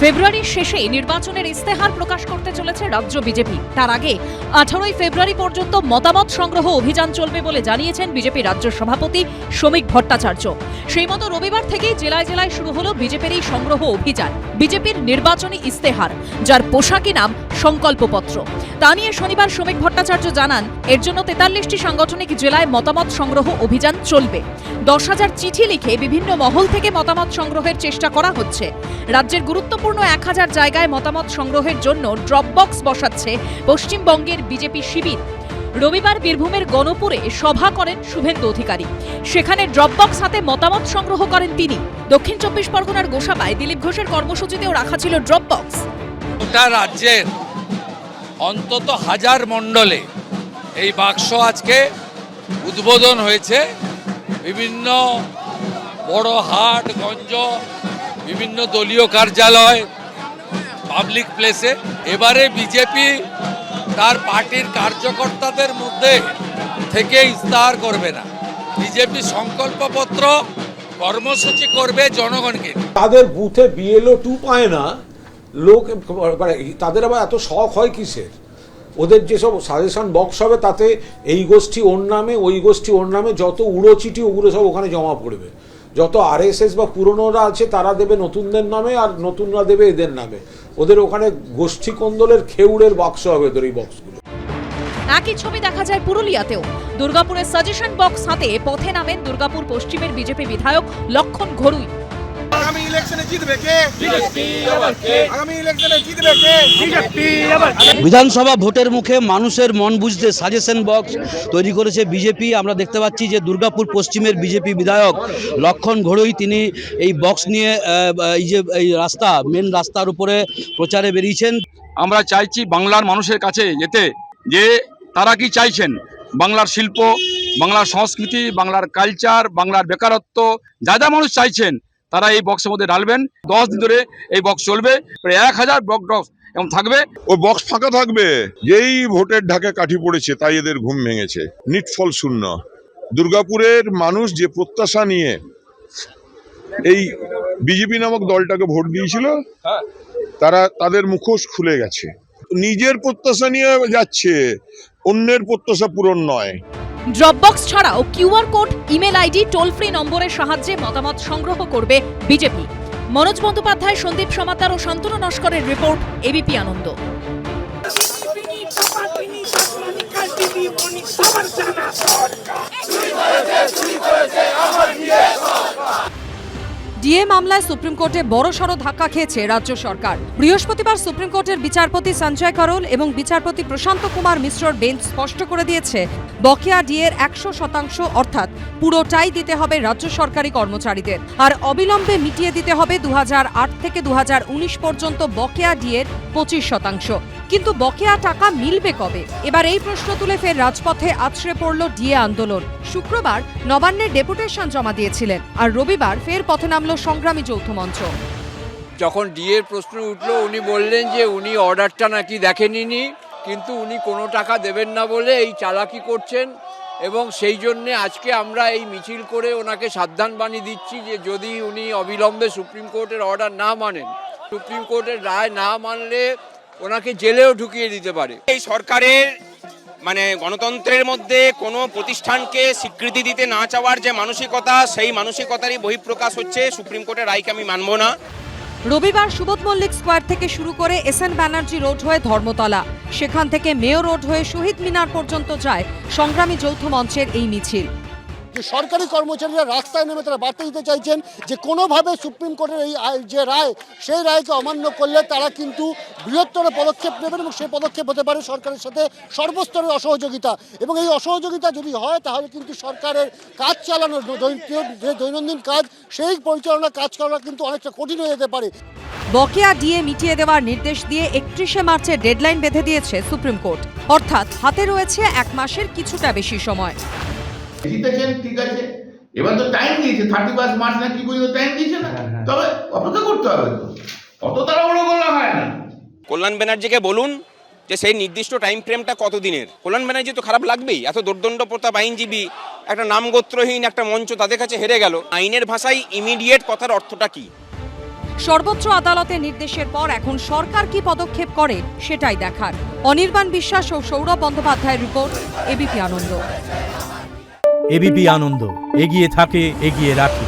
ফেব্রুয়ারির শেষে নির্বাচনের ইস্তেহার প্রকাশ করতে চলেছে রাজ্য বিজেপি। তার আগে 18ই ফেব্রুয়ারি পর্যন্ত মতামত সংগ্রহ অভিযান চলবে বলে জানিয়েছেন বিজেপি রাজ্য সভাপতি শ্রমিক ভট্টাচার্য। সেই মতো রবিবার থেকেই জেলায় জেলায় শুরু হলো বিজেপির এই সংগ্রহ অভিযান। বিজেপির নির্বাচনী ইস্তেহার, যার পোশাকি নাম সংকল্পপত্র। তা নিয়ে শনিবার শ্রমিক ভট্টাচার্য জানান, এর জন্য 43টি সাংগঠনিক জেলায় মতামত সংগ্রহ অভিযান চলবে। 10,000 চিঠি লিখে বিভিন্ন মহল থেকে মতামত সংগ্রহের চেষ্টা করা হচ্ছে। রাজ্যের গুরুত্বপূর্ণ 1000 জায়গায় মতামত সংগ্রহের জন্য ড্রপবক্স বসাচ্ছে পশ্চিমবঙ্গের বিজেপি শিবির। রবিবার বীরভূমের গণপুরে সভা করেন শুভেন্দু অধিকারী। সেখানে ড্রপবক্স হাতে মতামত সংগ্রহ করেন তিনি। দক্ষিণ 24 পরগনার গোসাবায় দিলীপ ঘোষের কর্মসূচিতেও রাখা ছিল ড্রপবক্স। গোটা রাজ্যের অন্তত 1000 মণ্ডলে এই বাক্স আজকে উদ্বোধন হয়েছে। বিভিন্ন বড় হাট গঞ্জ, বিভিন্ন দলীয় কার্যালয়, পাবলিক প্লেসে এবারে বিজেপি তার পার্টির কার্যকর্তাদের মধ্যে থেকে ইস্তাহার করবে না। বিজেপি সংকল্পপত্র কর্মসূচি করবে জনগণকে। তাদের বুথে বিএলও 2 পায় না লোক, তাদের আবার এত শখ হয় কিসের? ওদের যেসব সাজেশন বক্স হবে তাতে এই গোষ্ঠী ওর নামে, ওই গোষ্ঠী ওর নামে, যত উড়ো চিঠি ওগুলো সব ওখানে জমা পড়বে। যত আরএসএস বা পুরনোরা আছে তারা দেবে নতুনদের নামে, আর নতুনরা দেবে এদের নামে। ওদের ওখানে গোষ্ঠী কোন্দলের খেউড়ের বাক্স হবে ওদের এই বক্সগুলো। একই ছবি দেখা যায় পুরুলিয়াতেও। দুর্গাপুরের সাজেশন বক্স হাতে পথে নামেন দুর্গাপুর পশ্চিমের বিজেপি বিধায়ক লক্ষণ ঘড়ুই। আগামী ইলেকশনে জিতবে কে? বিজেপি। আগামী ইলেকশনে জিতবে কে? বিজেপি। বিধানসভা ভোটের মুখে মানুষের মন বুঝতে সাজেশন বক্স তৈরি করেছে বিজেপি। আমরা দেখতে পাচ্ছি যে দুর্গাপুর পশ্চিমের বিজেপি বিধায়ক লক্ষণ ঘড়ুই তিনি এই বক্স নিয়ে এই রাস্তা, মেন রাস্তার উপরে প্রচারে বেরিয়েছেন। আমরা চাইছি বাংলার মানুষের কাছে যেতে, যে তারা কি চাইছেন, বাংলার শিল্প, বাংলার সংস্কৃতি, বাংলার কালচার, বাংলার বেকারত্ব, যা যা মানুষ চাইছেন তারা এই বক্সের মধ্যে ঢালবেন। 10 দিন ধরে এই বক্স চলবে, প্রায় 1000 বক্স এবং থাকবে। ওই বক্স ফাঁকা থাকবে। যেই ভোটের ঢাকে কাঠি পড়েছে তাই এদের ঘুম ভেঙেছে। নিটফল শূন্য। দুর্গাপুরের মানুষ যে প্রত্যাশা নিয়ে এই বিজেপি নামক দলটাকে ভোট দিয়েছিল, তাদের মুখোশ খুলে গেছে। নিজের প্রত্যাশা নিয়ে যাচ্ছে, অন্যের প্রত্যাশা পূরণ নয়। ড্রপবক্স ছাড়াও QR code, email ID, toll free নম্বরের সাহায্যে মতামত সংগ্রহ করবে বিজেপি। মনোজ বন্দ্যোপাধ্যায়, সন্দীপ সমাদ্দার ও শান্তনু নস্করের রিপোর্ট, এবিপি আনন্দ। ডিএ মামলায় সুপ্রিম কোর্টে বড়সড় ধাক্কা খেয়েছে রাজ্য সরকার। বৃহস্পতিবার সুপ্রিম কোর্টের বিচারপতি সঞ্জয় করল এবং বিচারপতি প্রশান্ত কুমার মিশ্রর বেঞ্চ স্পষ্ট করে দিয়েছে, বকেয়া ডিএর 100% অর্থাৎ পুরোটাই দিতে হবে রাজ্য সরকারি কর্মচারীদের, আর অবিলম্বে মিটিয়ে দিতে হবে 2008 থেকে 2019 পর্যন্ত বকেয়া ডিএর 25%। কিন্তু বকেয়া টাকা মিলবে কবে? এবার এই প্রশ্ন তুলে ফের রাজপথে আছড়ে পড়ল ডিএ আন্দোলন। শুক্রবার নবান্নে ডেপুটেশন জমা দিয়েছিলেন, আর রবিবার ফের পথে নামল সংগ্রামী যৌথ মঞ্চ। যখন ডিএর প্রশ্ন উঠলো, উনি বললেন যে উনি অর্ডারটা নাকি দেখেননি, কিন্তু উনি কোনো টাকা দেবেন না বলে এই চালাকি করছেন, এবং সেই জন্যে আজকে আমরা এই মিছিল করে ওনাকে সাবধান বাণী দিচ্ছি যে যদি উনি অবিলম্বে সুপ্রিম কোর্টের অর্ডার না মানেন, সুপ্রিম কোর্টের রায় না মানলে ওনাকে জেলেও ঢুকিয়ে দিতে পারে। এই সরকারের গণতন্ত্রের মধ্যে কোনো প্রতিষ্ঠানকে স্বীকৃতি দিতে না চাওয়ার যে মানসিকতা, সেই মানসিকতারই বহিঃপ্রকাশ হচ্ছে। সুপ্রিম কোর্টের রায়কে আমি মানব না। রবিবার সুবোধ মল্লিক স্কোয়ার থেকে শুরু করে এসএন ব্যানার্জি রোড হয়ে ধর্মতলা, সেখান থেকে মেয়র রোড হয়ে শহীদ মিনার পর্যন্ত যায় সংগ্রামী যৌথ মঞ্চের এই মিছিল। যে সরকারি কর্মচারীরা রাস্তায় নেমে তারা বার্তা দিতে চাইছেন যে কোনোভাবে সুপ্রিম কোর্টের এই যে রায়, সেই রায়কে অমান্য করলে তারা কিন্তু বৃহত্তর পদক্ষেপ নেবেন, এবং সেই পদক্ষেপ হতে পারে সরকারের সাথে সর্বস্তরের অসহযোগিতা। এবং এই অসহযোগিতা যদি হয় তাহলে কিন্তু সরকারের কাজ চালানোর যে দৈনন্দিন কাজ, সেই পরিচালনা কাজ করা কিন্তু অনেকটা কঠিন হয়ে যেতে পারে। বকেয়া ডিএ মিটিয়ে দেওয়ার নির্দেশ দিয়ে 31শে মার্চের ডেডলাইন বেঁধে দিয়েছে সুপ্রিম কোর্ট, অর্থাৎ হাতে রয়েছে 1 মাসের কিছুটা বেশি সময়। জিতেছেন, ঠিক আছে, এবার তো টাইম দিয়েছে, 31 মার্চ না কি পর্যন্ত টাইম দিয়েছে না, তবে অপেক্ষা করতে হবে। তো অত তাড়াহুড়ো করলে হয় না। কল্যাণ ব্যানার্জিকে বলুন যে সেই নির্দিষ্ট টাইম ফ্রেমটা কতদিনের। কল্যাণ ব্যানার্জি তো খারাপ লাগবেই, এত দোর্দণ্ড প্রতাপ আইনজীবী, একটা নামগোত্রহীন একটা মঞ্চ তাদের কাছে হেরে গেল। আইনের ভাষায় ইমিডিয়েট কথার অর্থটা কি? সর্বোচ্চ আদালতের নির্দেশের পর এখন সরকার কি পদক্ষেপ করে সেটাই দেখার। অনির্বাণ বিশ্বাস ও সৌরভ বন্দ্যোপাধ্যায়ের রিপোর্ট, এবিপি আনন্দ। এবিপি আনন্দ, এগিয়ে থাকে, এগিয়ে রাখে।